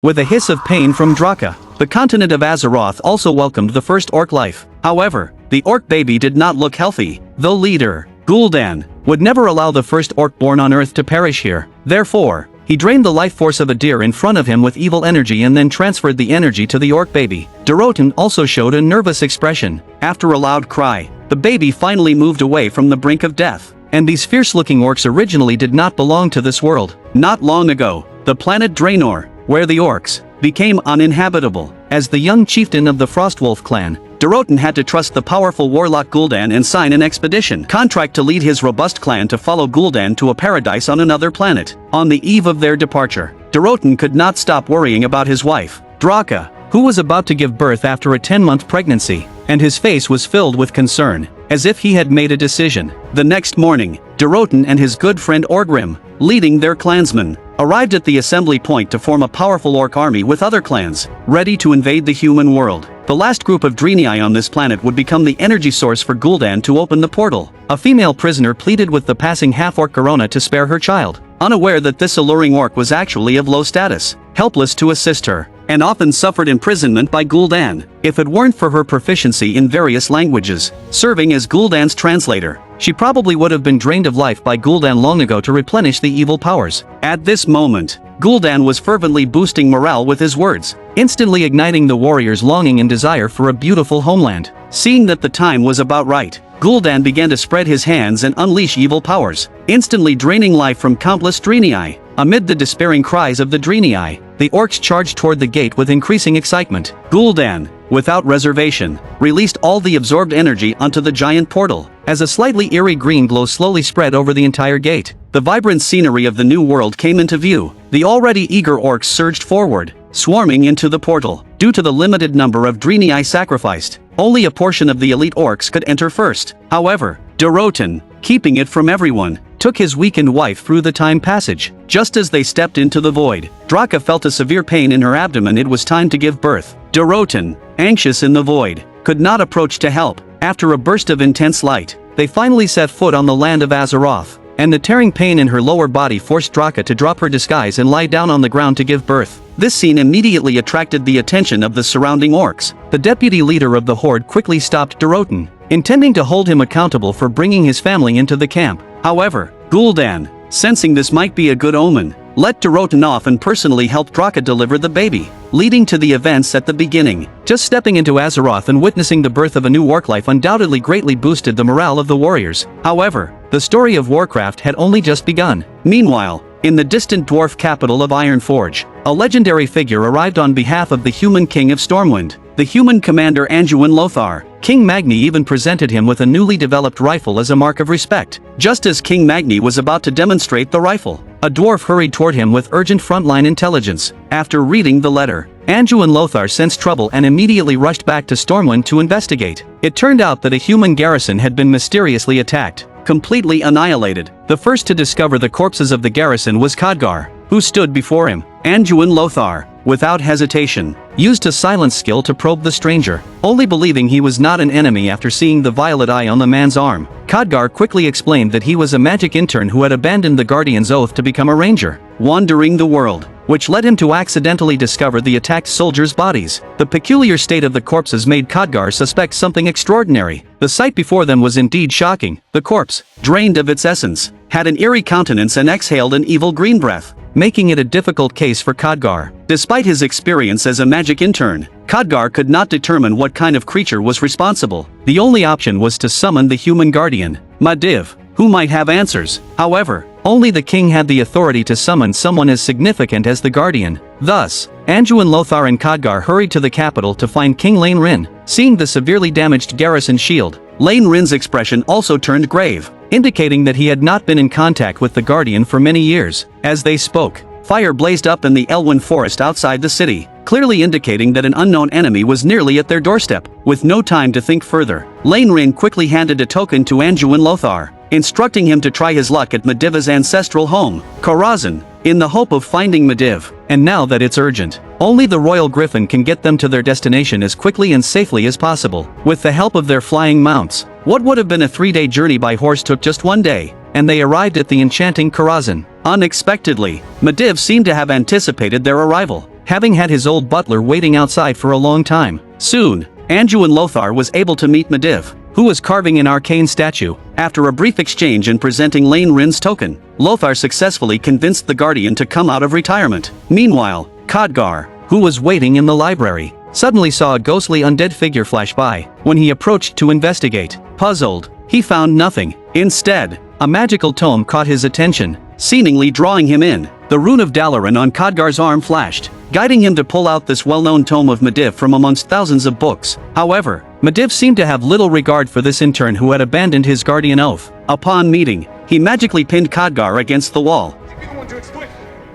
With a hiss of pain from Draka, the continent of Azeroth also welcomed the first orc life. However, the orc baby did not look healthy. The leader, Gul'dan, would never allow the first orc born on Earth to perish here. Therefore, he drained the life force of a deer in front of him with evil energy and then transferred the energy to the orc baby. Durotan also showed a nervous expression. After a loud cry, the baby finally moved away from the brink of death. And these fierce-looking orcs originally did not belong to this world. Not long ago, the planet Draenor, where the orcs became uninhabitable. As the young chieftain of the Frostwolf Clan, Durotan had to trust the powerful warlock Gul'dan and sign an expedition contract to lead his robust clan to follow Gul'dan to a paradise on another planet. On the eve of their departure, Durotan could not stop worrying about his wife, Draka, who was about to give birth after a 10-month pregnancy, and his face was filled with concern, as if he had made a decision. The next morning, Durotan and his good friend Orgrim, leading their clansmen, arrived at the assembly point to form a powerful orc army with other clans, ready to invade the human world. The last group of Draenei on this planet would become the energy source for Gul'dan to open the portal. A female prisoner pleaded with the passing half-orc Garona to spare her child, unaware that this alluring orc was actually of low status, helpless to assist her, and often suffered imprisonment by Gul'dan. If it weren't for her proficiency in various languages, serving as Gul'dan's translator, she probably would have been drained of life by Gul'dan long ago to replenish the evil powers. At this moment, Gul'dan was fervently boosting morale with his words, instantly igniting the warriors' longing and desire for a beautiful homeland. Seeing that the time was about right, Gul'dan began to spread his hands and unleash evil powers, instantly draining life from countless Draenei. Amid the despairing cries of the Draenei, the orcs charged toward the gate with increasing excitement. Gul'dan, without reservation, released all the absorbed energy onto the giant portal. As a slightly eerie green glow slowly spread over the entire gate, the vibrant scenery of the new world came into view. The already eager orcs surged forward, swarming into the portal. Due to the limited number of Draenei sacrificed, only a portion of the elite orcs could enter first. However, Durotan, keeping it from everyone, took his weakened wife through the time passage. Just as they stepped into the void, Draka felt a severe pain in her abdomen. It was time to give birth. Durotan, anxious in the void, could not approach to help. After a burst of intense light, they finally set foot on the land of Azeroth, and the tearing pain in her lower body forced Draka to drop her disguise and lie down on the ground to give birth. This scene immediately attracted the attention of the surrounding orcs. The deputy leader of the horde quickly stopped Durotan, intending to hold him accountable for bringing his family into the camp. However, Gul'dan, sensing this might be a good omen, let Durotan off and personally helped Draka deliver the baby, leading to the events at the beginning. Just stepping into Azeroth and witnessing the birth of a new orc life undoubtedly greatly boosted the morale of the warriors. However, the story of Warcraft had only just begun. Meanwhile, in the distant dwarf capital of Ironforge, a legendary figure arrived on behalf of the human king of Stormwind, the human commander Anduin Lothar. King Magni even presented him with a newly developed rifle as a mark of respect. Just as King Magni was about to demonstrate the rifle, a dwarf hurried toward him with urgent frontline intelligence. After reading the letter, Anduin Lothar sensed trouble and immediately rushed back to Stormwind to investigate. It turned out that a human garrison had been mysteriously attacked, completely annihilated. The first to discover the corpses of the garrison was Khadgar, who stood before him. Anduin Lothar, without hesitation, used a silence skill to probe the stranger, only believing he was not an enemy after seeing the violet eye on the man's arm. Khadgar quickly explained that he was a magic intern who had abandoned the Guardian's oath to become a ranger, wandering the world, which led him to accidentally discover the attacked soldiers' bodies. The peculiar state of the corpses made Khadgar suspect something extraordinary. The sight before them was indeed shocking. The corpse, drained of its essence, had an eerie countenance and exhaled an evil green breath, making it a difficult case for Khadgar. Despite his experience as a magic intern, Khadgar could not determine what kind of creature was responsible. The only option was to summon the human guardian, medivh, who might have answers. However, only the king had the authority to summon someone as significant as the guardian. Thus, Anduin Lothar and Khadgar hurried to the capital to find King Lane Rin. Seeing the severely damaged garrison shield, Lane Rin's expression also turned grave, indicating that he had not been in contact with the Guardian for many years. As they spoke, fire blazed up in the Elwyn forest outside the city, clearly indicating that an unknown enemy was nearly at their doorstep. With no time to think further, Lane Rin quickly handed a token to Anduin Lothar, instructing him to try his luck at Medivh's ancestral home, Karazhan, in the hope of finding Medivh. And now that it's urgent, only the Royal Griffin can get them to their destination as quickly and safely as possible. With the help of their flying mounts, what would have been a 3-day journey by horse took just 1 day, and they arrived at the enchanting Karazhan. Unexpectedly, medivh seemed to have anticipated their arrival. having had his old butler waiting outside for a long time. Soon, Anduin Lothar was able to meet Medivh, who was carving an arcane statue. After a brief exchange and presenting Lane Rin's token, Lothar successfully convinced the Guardian to come out of retirement. Meanwhile, Khadgar, who was waiting in the library, suddenly saw a ghostly undead figure flash by. When he approached to investigate, puzzled, he found nothing. Instead, a magical tome caught his attention, seemingly drawing him in. The rune of Dalaran on Khadgar's arm flashed, guiding him to pull out this well-known tome of medivh from amongst thousands of books. However, Medivh seemed to have little regard for this intern who had abandoned his guardian oath. Upon meeting, he magically pinned Khadgar against the wall.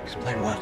Explain what?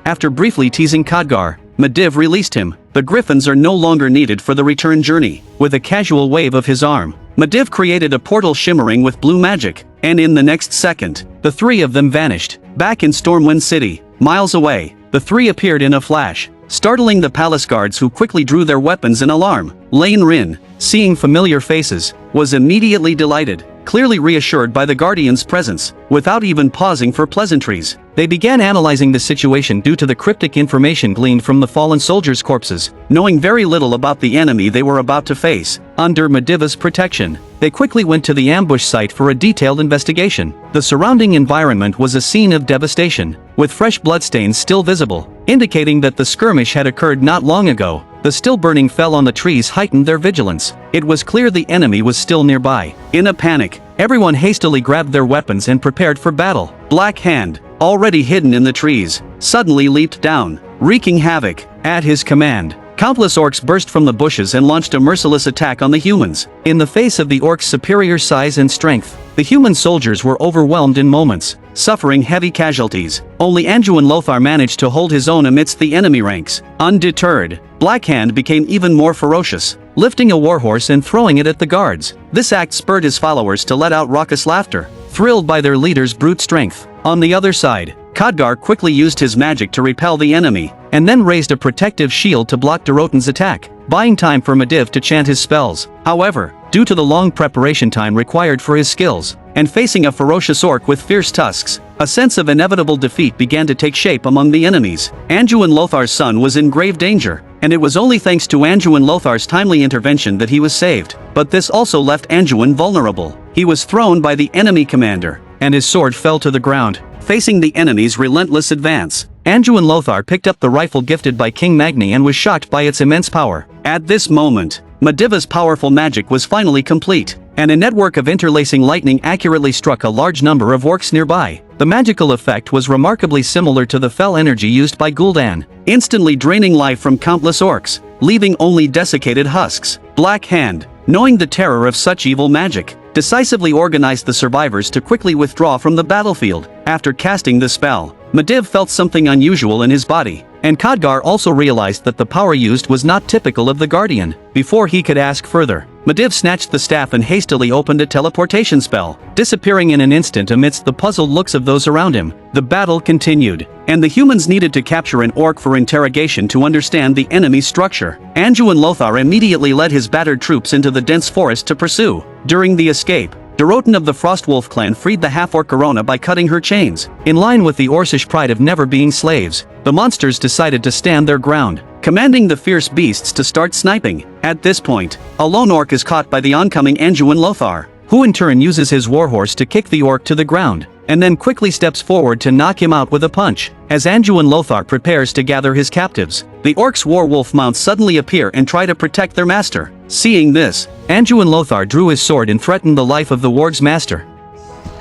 After briefly teasing Khadgar, Medivh released him. The griffins are no longer needed for the return journey. With a casual wave of his arm, Medivh created a portal shimmering with blue magic, and in the next second, the three of them vanished. Back in Stormwind City, miles away, the three appeared in a flash, startling the palace guards who quickly drew their weapons in alarm. Lane Rin, seeing familiar faces, was immediately delighted, clearly reassured by the Guardian's presence. Without even pausing for pleasantries, they began analyzing the situation due to the cryptic information gleaned from the fallen soldiers' corpses. Knowing very little about the enemy they were about to face, under Medivh's protection, they quickly went to the ambush site for a detailed investigation. The surrounding environment was a scene of devastation, with fresh bloodstains still visible, indicating that the skirmish had occurred not long ago. The still burning fell on the trees heightened their vigilance. It was clear the enemy was still nearby. In a panic, everyone hastily grabbed their weapons and prepared for battle. Black Hand, already hidden in the trees, suddenly leaped down, wreaking havoc. At his command, countless orcs burst from the bushes and launched a merciless attack on the humans. In the face of the orcs' superior size and strength, the human soldiers were overwhelmed in moments, suffering heavy casualties. Only Anduin Lothar managed to hold his own amidst the enemy ranks. Undeterred, Blackhand became even more ferocious, lifting a warhorse and throwing it at the guards. This act spurred his followers to let out raucous laughter, thrilled by their leader's brute strength. On the other side, Khadgar quickly used his magic to repel the enemy, and then raised a protective shield to block Durotan's attack, buying time for Medivh to chant his spells. However, due to the long preparation time required for his skills, and facing a ferocious orc with fierce tusks, a sense of inevitable defeat began to take shape among the enemies. Anduin Lothar's son was in grave danger, and it was only thanks to Anduin Lothar's timely intervention that he was saved. But this also left Anduin vulnerable. He was thrown by the enemy commander, and his sword fell to the ground. Facing the enemy's relentless advance, Anduin Lothar picked up the rifle gifted by King Magni and was shocked by its immense power. At this moment, Medivh's powerful magic was finally complete, and a network of interlacing lightning accurately struck a large number of orcs nearby. The magical effect was remarkably similar to the fell energy used by Gul'dan, instantly draining life from countless orcs, leaving only desiccated husks. Black Hand, knowing the terror of such evil magic, decisively organized the survivors to quickly withdraw from the battlefield. After casting the spell, Medivh felt something unusual in his body, and Khadgar also realized that the power used was not typical of the Guardian. Before he could ask further, Medivh snatched the staff and hastily opened a teleportation spell, disappearing in an instant amidst the puzzled looks of those around him. The battle continued, and the humans needed to capture an orc for interrogation to understand the enemy's structure. Anduin Lothar immediately led his battered troops into the dense forest to pursue. During the escape, Durotan of the Frostwolf Clan freed the half-orc Garona by cutting her chains. In line with the Orcish pride of never being slaves, the monsters decided to stand their ground, commanding the fierce beasts to start sniping. At this point, a lone orc is caught by the oncoming Anduin Lothar, who in turn uses his warhorse to kick the orc to the ground, and then quickly steps forward to knock him out with a punch. As Anduin Lothar prepares to gather his captives, the orcs' warwolf mounts suddenly appear and try to protect their master. Seeing this, Anduin Lothar drew his sword and threatened the life of the warg's master.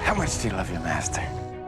How much do you love your master?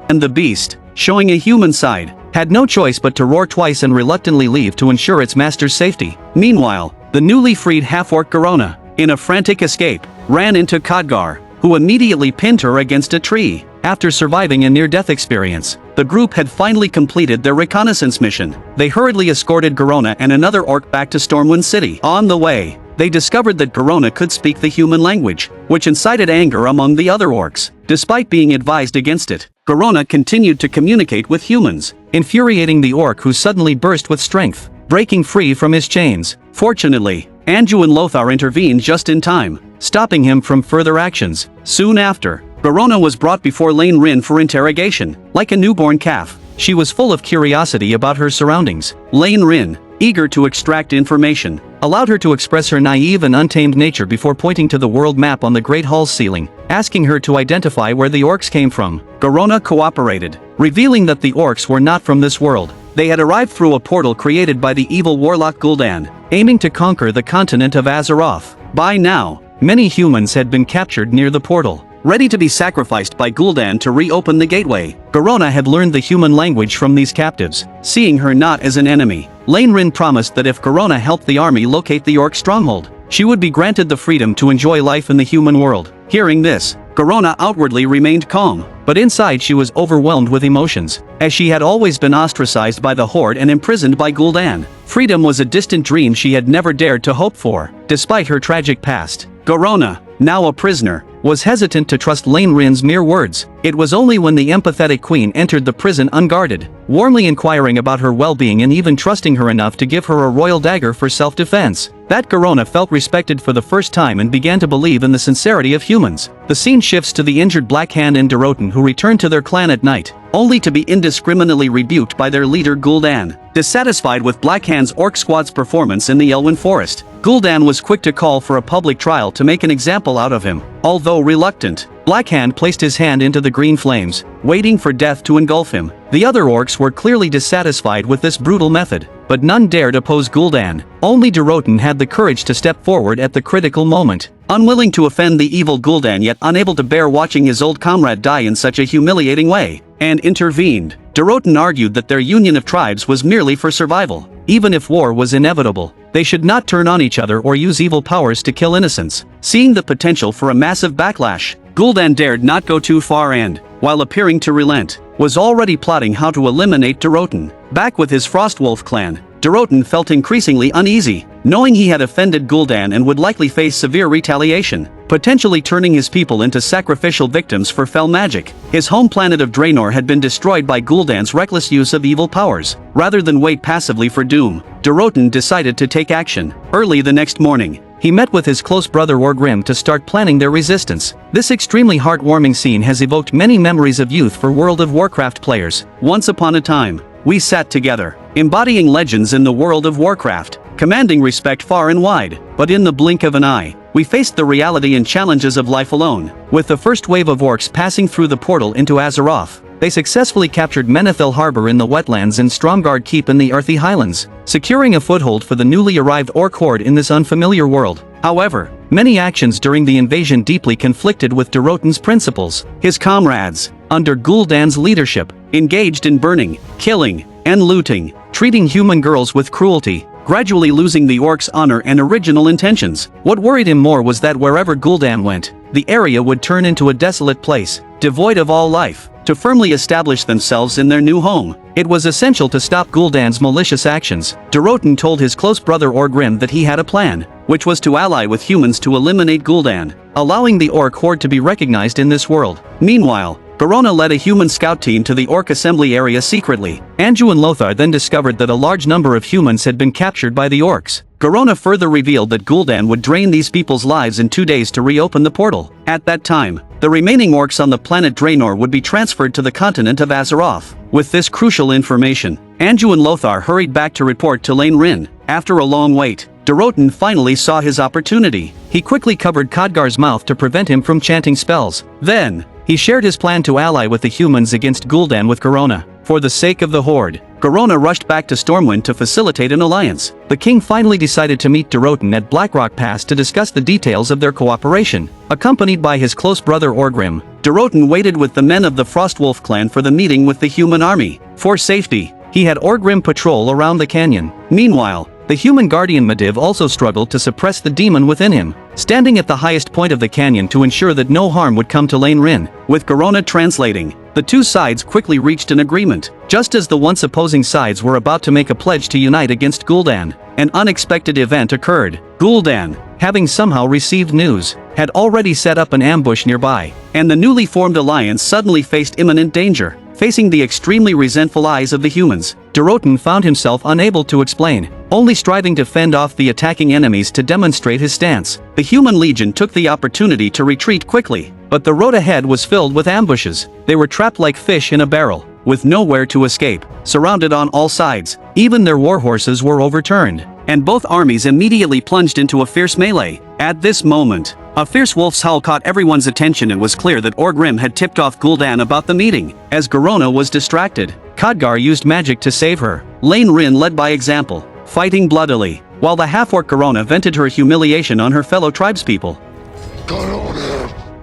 And the beast, showing a human side, had no choice but to roar twice and reluctantly leave to ensure its master's safety. Meanwhile, the newly freed half-orc Garona, in a frantic escape, ran into Khadgar, who immediately pinned her against a tree. After surviving a near-death experience, the group had finally completed their reconnaissance mission. They hurriedly escorted Garona and another orc back to Stormwind City. On the way, they discovered that Garona could speak the human language, which incited anger among the other orcs. Despite being advised against it, Garona continued to communicate with humans, infuriating the orc who suddenly burst with strength, breaking free from his chains. Fortunately, Anduin Lothar intervened just in time, stopping him from further actions. Soon after, Garona was brought before Lane Rin for interrogation. Like a newborn calf, She was full of curiosity about her surroundings. Lane Rin, eager to extract information, allowed her to express her naive and untamed nature before pointing to the world map on the Great Hall's ceiling, asking her to identify where the orcs came from. Garona cooperated, revealing that the orcs were not from this world. They had arrived through a portal created by the evil warlock Gul'dan, aiming to conquer the continent of Azeroth. By now, many humans had been captured near the portal, ready to be sacrificed by Gul'dan to reopen the gateway. Garona had learned the human language from these captives, seeing her not as an enemy. Lane Rin promised that if Garona helped the army locate the orc stronghold, she would be granted the freedom to enjoy life in the human world. Hearing this, Garona outwardly remained calm, but inside she was overwhelmed with emotions, as she had always been ostracized by the Horde and imprisoned by Gul'dan. Freedom was a distant dream she had never dared to hope for. Despite her tragic past, Garona, now a prisoner, was hesitant to trust Lane Rin's mere words. It was only when the empathetic queen entered the prison unguarded, warmly inquiring about her well-being and even trusting her enough to give her a royal dagger for self-defense, that Garona felt respected for the first time and began to believe in the sincerity of humans. The scene shifts to the injured Black Hand and Durotan, who return to their clan at night, only to be indiscriminately rebuked by their leader Gul'dan. Dissatisfied with Black Hand's orc squad's performance in the Elwyn Forest, Gul'dan was quick to call for a public trial to make an example out of him. Although reluctant, Black Hand placed his hand into the green flames, waiting for death to engulf him. The other orcs were clearly dissatisfied with this brutal method, but none dared oppose Gul'dan. Only Durotan had the courage to step forward at the critical moment. Unwilling to offend the evil Gul'dan yet unable to bear watching his old comrade die in such a humiliating way, and intervened. Durotan argued that their union of tribes was merely for survival. Even if war was inevitable, they should not turn on each other or use evil powers to kill innocents. Seeing the potential for a massive backlash, Gul'dan dared not go too far and, while appearing to relent, was already plotting how to eliminate Durotan. Back with his Frostwolf Clan, Durotan felt increasingly uneasy, knowing he had offended Gul'dan and would likely face severe retaliation, potentially turning his people into sacrificial victims for fell magic. His home planet of Draenor had been destroyed by Gul'dan's reckless use of evil powers. Rather than wait passively for doom, Durotan decided to take action. Early the next morning, he met with his close brother Orgrim to start planning their resistance. This extremely heartwarming scene has evoked many memories of youth for World of Warcraft players. Once upon a time, we sat together, embodying legends in the world of Warcraft, commanding respect far and wide, but in the blink of an eye, we faced the reality and challenges of life alone. With the first wave of orcs passing through the portal into Azeroth, they successfully captured Menethil Harbor in the wetlands and Stromgarde Keep in the Earthy Highlands, securing a foothold for the newly arrived orc horde in this unfamiliar world. However, many actions during the invasion deeply conflicted with Durotan's principles. His comrades, under Gul'dan's leadership, engaged in burning, killing, and looting, treating human girls with cruelty, gradually losing the orcs' honor and original intentions. What worried him more was that wherever Gul'dan went, the area would turn into a desolate place, devoid of all life. To firmly establish themselves in their new home, it was essential to stop Gul'dan's malicious actions. Durotan told his close brother Orgrim that he had a plan, which was to ally with humans to eliminate Gul'dan, allowing the orc horde to be recognized in this world. Meanwhile, Garona led a human scout team to the orc assembly area secretly. Anju and Lothar then discovered that a large number of humans had been captured by the orcs. Garona further revealed that Gul'dan would drain these people's lives in 2 days to reopen the portal. At that time, the remaining orcs on the planet Draenor would be transferred to the continent of Azeroth. With this crucial information, Anju and Lothar hurried back to report to Lane Rin. After a long wait, Durotan finally saw his opportunity. He quickly covered Khadgar's mouth to prevent him from chanting spells. Then, he shared his plan to ally with the humans against Gul'dan with Garona. For the sake of the Horde, Garona rushed back to Stormwind to facilitate an alliance. The king finally decided to meet Durotan at Blackrock Pass to discuss the details of their cooperation. Accompanied by his close brother Orgrim, Durotan waited with the men of the Frostwolf Clan for the meeting with the human army. For safety, he had Orgrim patrol around the canyon. Meanwhile, the human guardian Medivh also struggled to suppress the demon within him, standing at the highest point of the canyon to ensure that no harm would come to Lane Rin. With Garona translating, the two sides quickly reached an agreement. Just as the once opposing sides were about to make a pledge to unite against Gul'dan, an unexpected event occurred. Gul'dan, having somehow received news, had already set up an ambush nearby, and the newly formed alliance suddenly faced imminent danger. Facing the extremely resentful eyes of the humans, Durotan found himself unable to explain, only striving to fend off the attacking enemies to demonstrate his stance. The human legion took the opportunity to retreat quickly, but the road ahead was filled with ambushes. They were trapped like fish in a barrel. with nowhere to escape, surrounded on all sides. Even their warhorses were overturned, and both armies immediately plunged into a fierce melee. At this moment, a fierce wolf's howl caught everyone's attention. It was clear that Orgrim had tipped off Gul'dan about the meeting. As Garona was distracted, Khadgar used magic to save her. Lane Rin led by example, fighting bloodily, while the half-orc Garona vented her humiliation on her fellow tribespeople.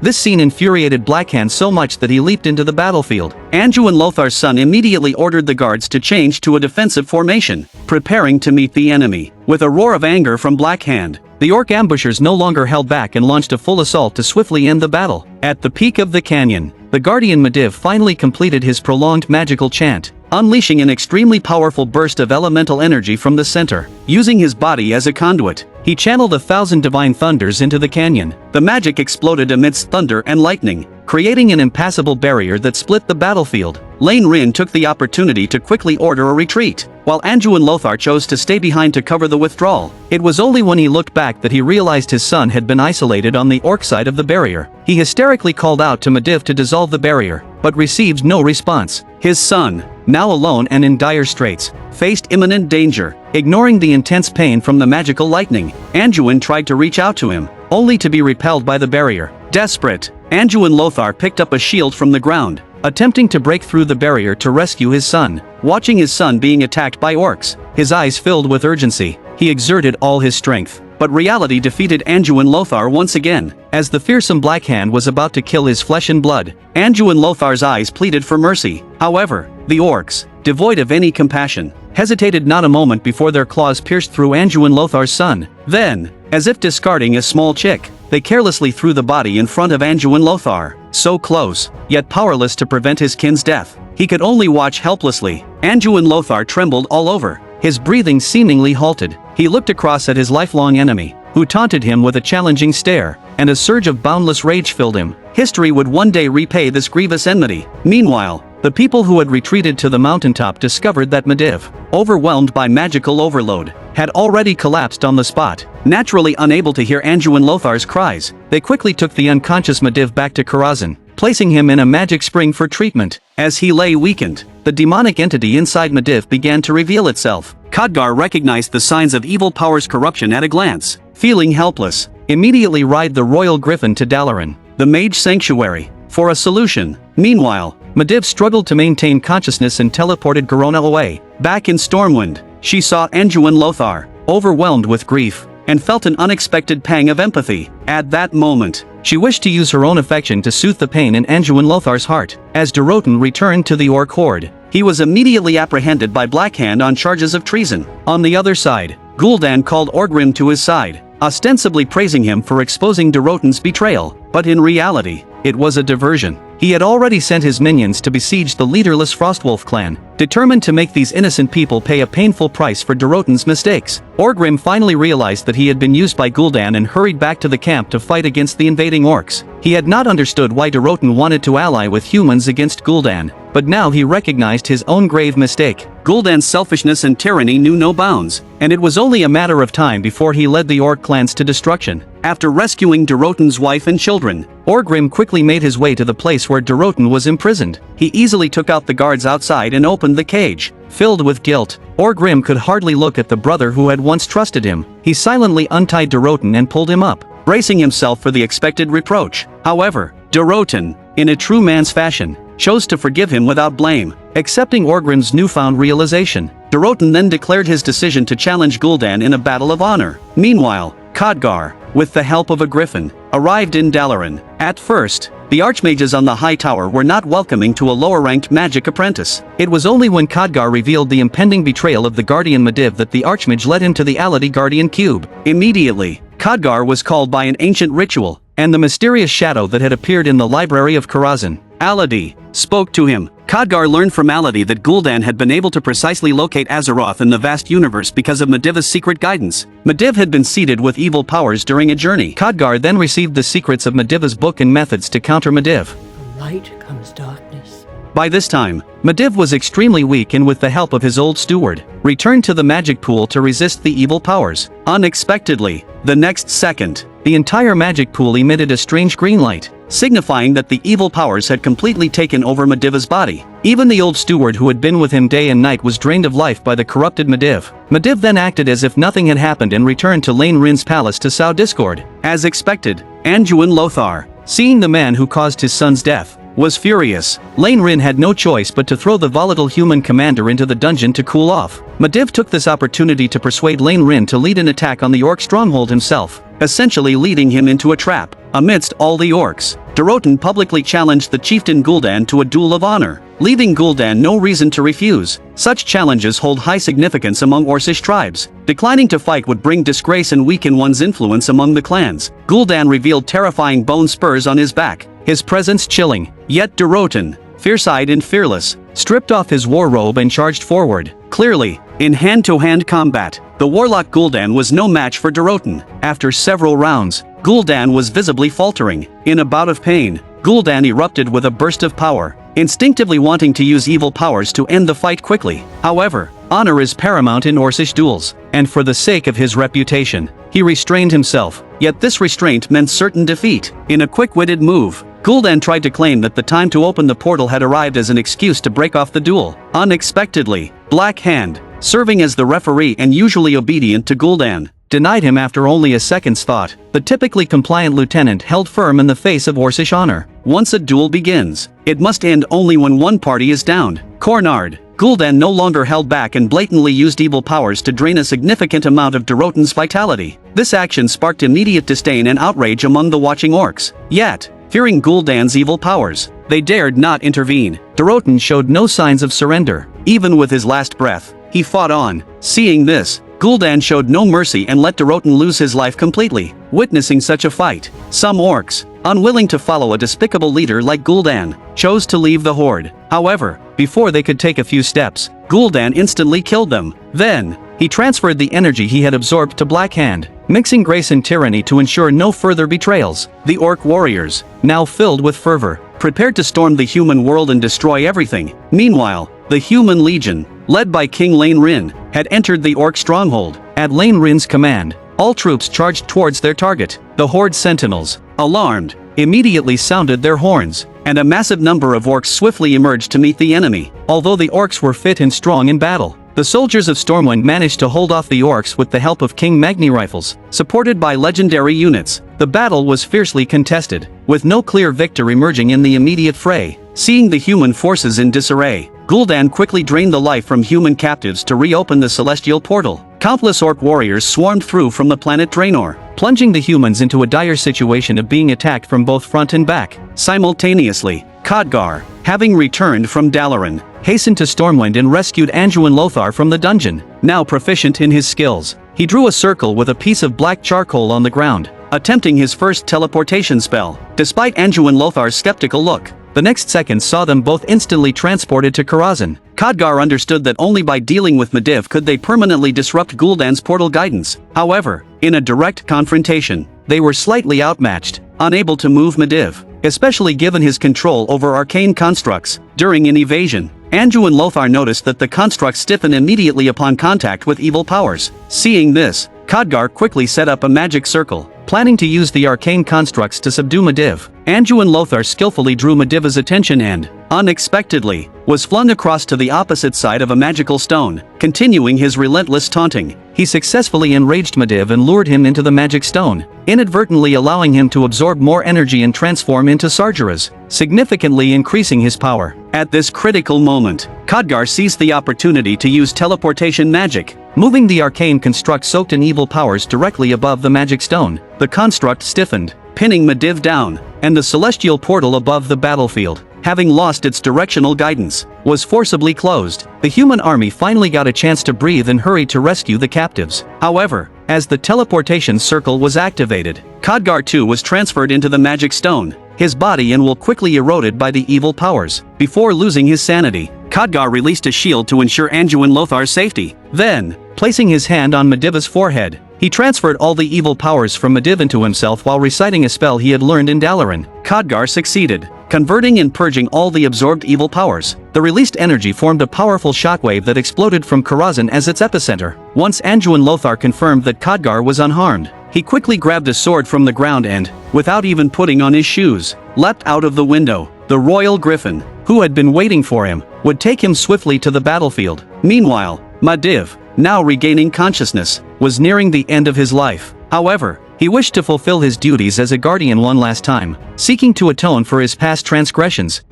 This scene infuriated Blackhand so much that he leaped into the battlefield. Anduin Lothar's son immediately ordered the guards to change to a defensive formation, preparing to meet the enemy. With a roar of anger from Blackhand, the orc ambushers no longer held back and launched a full assault to swiftly end the battle. At the peak of the canyon, the guardian medivh finally completed his prolonged magical chant, unleashing an extremely powerful burst of elemental energy from the center. Using his body as a conduit, he channeled 1,000 divine thunders into the canyon. The magic exploded amidst thunder and lightning, creating an impassable barrier that split the battlefield. Lane Rin took the opportunity to quickly order a retreat, while Anduin Lothar chose to stay behind to cover the withdrawal. It was only when he looked back that he realized his son had been isolated on the orc side of the barrier. He hysterically called out to medivh to dissolve the barrier, but received no response. His son, now alone and in dire straits, faced imminent danger. Ignoring the intense pain from the magical lightning, Anduin tried to reach out to him, only to be repelled by the barrier. Desperate, Anduin Lothar picked up a shield from the ground, attempting to break through the barrier to rescue his son. Watching his son being attacked by orcs, his eyes filled with urgency, he exerted all his strength. But reality defeated Anduin Lothar once again. As the fearsome Blackhand was about to kill his flesh and blood, Anduin Lothar's eyes pleaded for mercy. However, the orcs, devoid of any compassion, hesitated not a moment before their claws pierced through Anduin Lothar's son. Then, as if discarding a small chick, they carelessly threw the body in front of Anduin Lothar. So close, yet powerless to prevent his kin's death. He could only watch helplessly. Anduin Lothar trembled all over. His breathing seemingly halted. He looked across at his lifelong enemy, who taunted him with a challenging stare, and a surge of boundless rage filled him. History would one day repay this grievous enmity. Meanwhile, the people who had retreated to the mountaintop discovered that medivh, overwhelmed by magical overload, had already collapsed on the spot. Naturally unable to hear Anduin Lothar's cries, they quickly took the unconscious medivh back to Karazhan, placing him in a magic spring for treatment. As he lay weakened, the demonic entity inside medivh began to reveal itself. Khadgar recognized the signs of evil power's corruption at a glance. Feeling helpless, immediately ride the royal griffin to Dalaran, the mage sanctuary, for a solution. Meanwhile, medivh struggled to maintain consciousness and teleported Garona away. Back in Stormwind, she saw Anduin Lothar, overwhelmed with grief, and felt an unexpected pang of empathy. At that moment, she wished to use her own affection to soothe the pain in Anduin Lothar's heart. As Durotan returned to the orc horde, he was immediately apprehended by Blackhand on charges of treason. On the other side, Gul'dan called Orgrim to his side, ostensibly praising him for exposing Durotan's betrayal, but in reality, it was a diversion. He had already sent his minions to besiege the leaderless Frostwolf Clan, determined to make these innocent people pay a painful price for Durotan's mistakes. Orgrim finally realized that he had been used by Gul'dan and hurried back to the camp to fight against the invading orcs. He had not understood why Durotan wanted to ally with humans against Gul'dan, but now he recognized his own grave mistake. Gul'dan's selfishness and tyranny knew no bounds, and it was only a matter of time before he led the orc clans to destruction. After rescuing Durotan's wife and children, Orgrim quickly made his way to the place where Durotan was imprisoned. He easily took out the guards outside and opened the cage. Filled with guilt, Orgrim could hardly look at the brother who had once trusted him. He silently untied Durotan and pulled him up, bracing himself for the expected reproach. However, Durotan, in a true man's fashion, chose to forgive him without blame, accepting Orgrim's newfound realization. Durotan then declared his decision to challenge Gul'dan in a battle of honor. Meanwhile, Khadgar, with the help of a griffin, arrived in Dalaran. At first, the archmages on the high tower were not welcoming to a lower-ranked magic apprentice. It was only when Khadgar revealed the impending betrayal of the guardian medivh that the archmage led him to the Aladi guardian cube. Immediately, Khadgar was called by an ancient ritual, and the mysterious shadow that had appeared in the library of Karazhan, Aladi, spoke to him. Khadgar learned from Aladi that Gul'dan had been able to precisely locate Azeroth in the vast universe because of medivh's secret guidance. Medivh had been seeded with evil powers during a journey. Khadgar then received the secrets of medivh's book and methods to counter medivh. From light comes darkness. By this time, Medivh was extremely weak and with the help of his old steward, returned to the magic pool to resist the evil powers. Unexpectedly, the next second, the entire magic pool emitted a strange green light, signifying that the evil powers had completely taken over Medivh's body. Even the old steward who had been with him day and night was drained of life by the corrupted Medivh. Medivh then acted as if nothing had happened and returned to Lane Rin's palace to sow discord. As expected, Anduin Lothar, seeing the man who caused his son's death, was furious. Lane Rin had no choice but to throw the volatile human commander into the dungeon to cool off. Medivh took this opportunity to persuade Lane Rin to lead an attack on the orc stronghold himself, essentially leading him into a trap. Amidst all the orcs, Durotan publicly challenged the chieftain Gul'dan to a duel of honor, leaving Gul'dan no reason to refuse. Such challenges hold high significance among orcish tribes. Declining to fight would bring disgrace and weaken one's influence among the clans. Gul'dan revealed terrifying bone spurs on his back, his presence chilling. Yet Durotan, fierce-eyed and fearless, stripped off his war robe and charged forward. Clearly, in hand-to-hand combat, the warlock Gul'dan was no match for Durotan. After several rounds, Gul'dan was visibly faltering. In a bout of pain, Gul'dan erupted with a burst of power, instinctively wanting to use evil powers to end the fight quickly. However, honor is paramount in orcish duels, and for the sake of his reputation, he restrained himself. Yet this restraint meant certain defeat. In a quick-witted move, Gul'dan tried to claim that the time to open the portal had arrived as an excuse to break off the duel. Unexpectedly, Black Hand, serving as the referee and usually obedient to Gul'dan, denied him after only a second's thought. The typically compliant lieutenant held firm in the face of orcish honor. Once a duel begins, it must end only when one party is downed. Cornard, Gul'dan no longer held back and blatantly used evil powers to drain a significant amount of Durotan's vitality. This action sparked immediate disdain and outrage among the watching orcs. Yet, fearing Gul'dan's evil powers, they dared not intervene. Durotan showed no signs of surrender. Even with his last breath, he fought on. Seeing this, Gul'dan showed no mercy and let Durotan lose his life completely. Witnessing such a fight, some orcs, unwilling to follow a despicable leader like Gul'dan, chose to leave the horde. However, before they could take a few steps, Gul'dan instantly killed them. Then, he transferred the energy he had absorbed to Black Hand, mixing grace and tyranny to ensure no further betrayals. The orc warriors, now filled with fervor, prepared to storm the human world and destroy everything. Meanwhile, the human legion, led by King Lane Rin, had entered the orc stronghold. At Lane Rin's command, all troops charged towards their target. The horde sentinels, alarmed, immediately sounded their horns, and a massive number of orcs swiftly emerged to meet the enemy. Although the orcs were fit and strong in battle, the soldiers of Stormwind managed to hold off the orcs with the help of King Magni rifles, supported by legendary units. The battle was fiercely contested, with no clear victor emerging in the immediate fray. Seeing the human forces in disarray, Gul'dan quickly drained the life from human captives to reopen the celestial portal. Countless orc warriors swarmed through from the planet Draenor, plunging the humans into a dire situation of being attacked from both front and back. Simultaneously, Khadgar, having returned from Dalaran, hastened to Stormwind and rescued Anduin Lothar from the dungeon. Now proficient in his skills, he drew a circle with a piece of black charcoal on the ground, attempting his first teleportation spell. Despite Anduin Lothar's skeptical look, the next second saw them both instantly transported to Karazhan. Khadgar understood that only by dealing with Medivh could they permanently disrupt Gul'dan's portal guidance. However, in a direct confrontation, they were slightly outmatched, unable to move Medivh, especially given his control over arcane constructs. During an evasion, Anduin Lothar noticed that the constructs stiffen immediately upon contact with evil powers. Seeing this, Khadgar quickly set up a magic circle, planning to use the arcane constructs to subdue Medivh. Anduin Lothar skillfully drew Medivh's attention and, unexpectedly, was flung across to the opposite side of a magical stone. Continuing his relentless taunting, he successfully enraged Medivh and lured him into the magic stone, inadvertently allowing him to absorb more energy and transform into Sargeras, significantly increasing his power. At this critical moment, Khadgar seized the opportunity to use teleportation magic, moving the arcane construct soaked in evil powers directly above the magic stone. The construct stiffened, pinning Medivh down, and the celestial portal above the battlefield, having lost its directional guidance, was forcibly closed. The human army finally got a chance to breathe and hurried to rescue the captives. However, as the teleportation circle was activated, Khadgar too was transferred into the magic stone, his body and will quickly eroded by the evil powers. Before losing his sanity, Khadgar released a shield to ensure Anduin Lothar's safety. Then, placing his hand on Medivh's forehead, He transferred all the evil powers from medivh into himself while reciting a spell he had learned in Dalaran. Khadgar succeeded, converting and purging all the absorbed evil powers. The released energy formed a powerful shockwave that exploded from Karazhan as its epicenter. Once Anduin Lothar confirmed that Khadgar was unharmed, he quickly grabbed a sword from the ground and, without even putting on his shoes, leapt out of the window. The royal griffin, who had been waiting for him, would take him swiftly to the battlefield. Meanwhile, medivh, now regaining consciousness, was nearing the end of his life. However, he wished to fulfill his duties as a guardian one last time, seeking to atone for his past transgressions.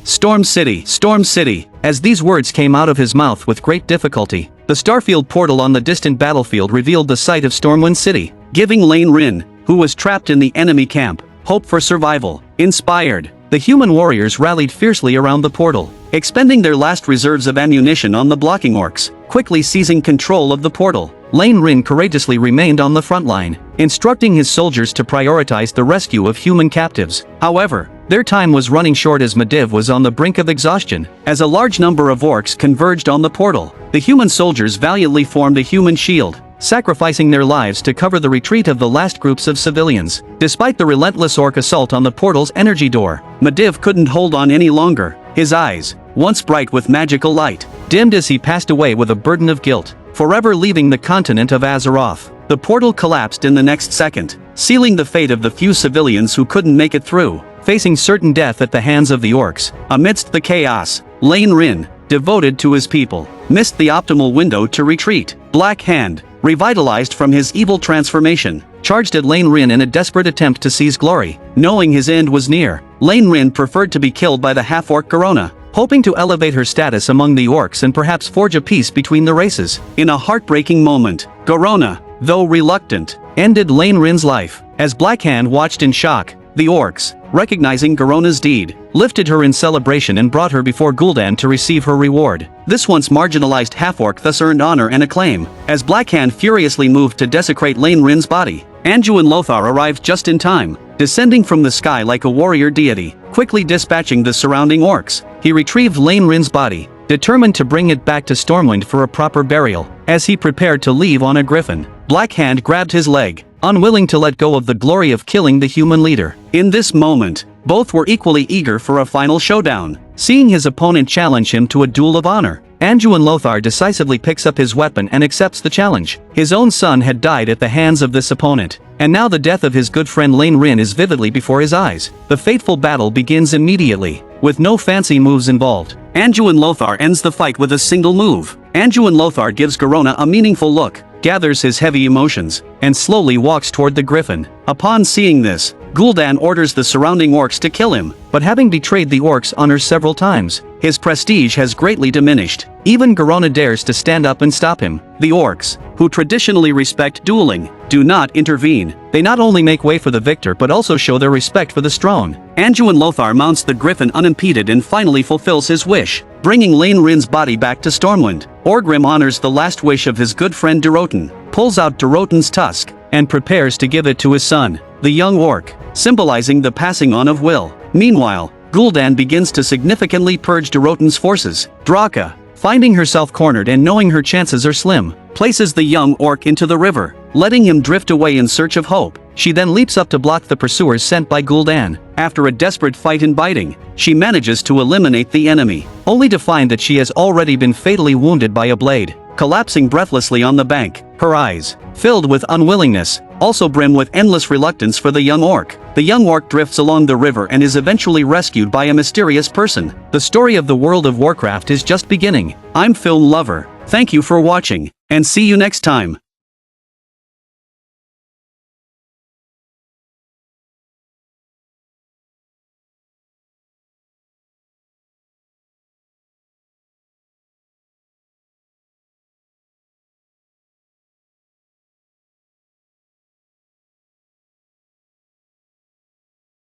Storm City, Storm City. As these words came out of his mouth with great difficulty, the starfield portal on the distant battlefield revealed the site of Stormwind City, giving Lane Rin, who was trapped in the enemy camp, hope for survival. Inspired, the human warriors rallied fiercely around the portal, expending their last reserves of ammunition on the blocking orcs. Quickly seizing control of the portal, Lane Rin courageously remained on the front line, instructing his soldiers to prioritize the rescue of human captives. However, their time was running short as medivh was on the brink of exhaustion. As a large number of orcs converged on the portal, the human soldiers valiantly formed a human shield, sacrificing their lives to cover the retreat of the last groups of civilians. Despite the relentless orc assault on the portal's energy door, medivh couldn't hold on any longer. His eyes, once bright with magical light, dimmed as he passed away with a burden of guilt, forever leaving the continent of Azeroth. The portal collapsed in the next second, sealing the fate of the few civilians who couldn't make it through, facing certain death at the hands of the orcs. Amidst the chaos, Lane Rin, devoted to his people, missed the optimal window to retreat. Black Hand, revitalized from his evil transformation, charged at Lane Rin in a desperate attempt to seize glory. Knowing his end was near, Lane Rin preferred to be killed by the half-orc Garona, hoping to elevate her status among the orcs and perhaps forge a peace between the races. In a heartbreaking moment, Garona, though reluctant, ended Lane Rin's life. As Black Hand watched in shock, the orcs, recognizing Garona's deed, lifted her in celebration and brought her before Gul'dan to receive her reward. This once marginalized half-orc thus earned honor and acclaim. As Black Hand furiously moved to desecrate Lane Rin's body, Anduin Lothar arrived just in time, descending from the sky like a warrior deity, quickly dispatching the surrounding orcs. He retrieved Lane Rin's body, determined to bring it back to Stormwind for a proper burial. As he prepared to leave on a griffin, Black Hand grabbed his leg, unwilling to let go of the glory of killing the human leader. In this moment, both were equally eager for a final showdown. Seeing his opponent challenge him to a duel of honor, Anduin Lothar decisively picks up his weapon and accepts the challenge. His own son had died at the hands of this opponent, and now the death of his good friend Lane Rin is vividly before his eyes. The fateful battle begins immediately, with no fancy moves involved. Anduin Lothar ends the fight with a single move. Anduin Lothar gives Garona a meaningful look, gathers his heavy emotions, and slowly walks toward the griffin. Upon seeing this, Gul'dan orders the surrounding orcs to kill him, but having betrayed the orcs' honor several times, his prestige has greatly diminished. Even Garona dares to stand up and stop him. The orcs, who traditionally respect dueling, do not intervene. They not only make way for the victor but also show their respect for the strong. Anduin Lothar mounts the griffin unimpeded and finally fulfills his wish, bringing Lane Rin's body back to Stormwind. Orgrim honors the last wish of his good friend Durotan, pulls out Durotan's tusk, and prepares to give it to his son, the young orc, symbolizing the passing on of will. Meanwhile, Gul'dan begins to significantly purge Durotan's forces. Draka, finding herself cornered and knowing her chances are slim, places the young orc into the river, letting him drift away in search of hope. She then leaps up to block the pursuers sent by Gul'dan. After a desperate fight and biting, she manages to eliminate the enemy, only to find that she has already been fatally wounded by a blade. Collapsing breathlessly on the bank, her eyes, filled with unwillingness, also brim with endless reluctance for the young orc. The young orc drifts along the river and is eventually rescued by a mysterious person. The story of the world of Warcraft is just beginning. I'm Film Lover, thank you for watching, and see you next time.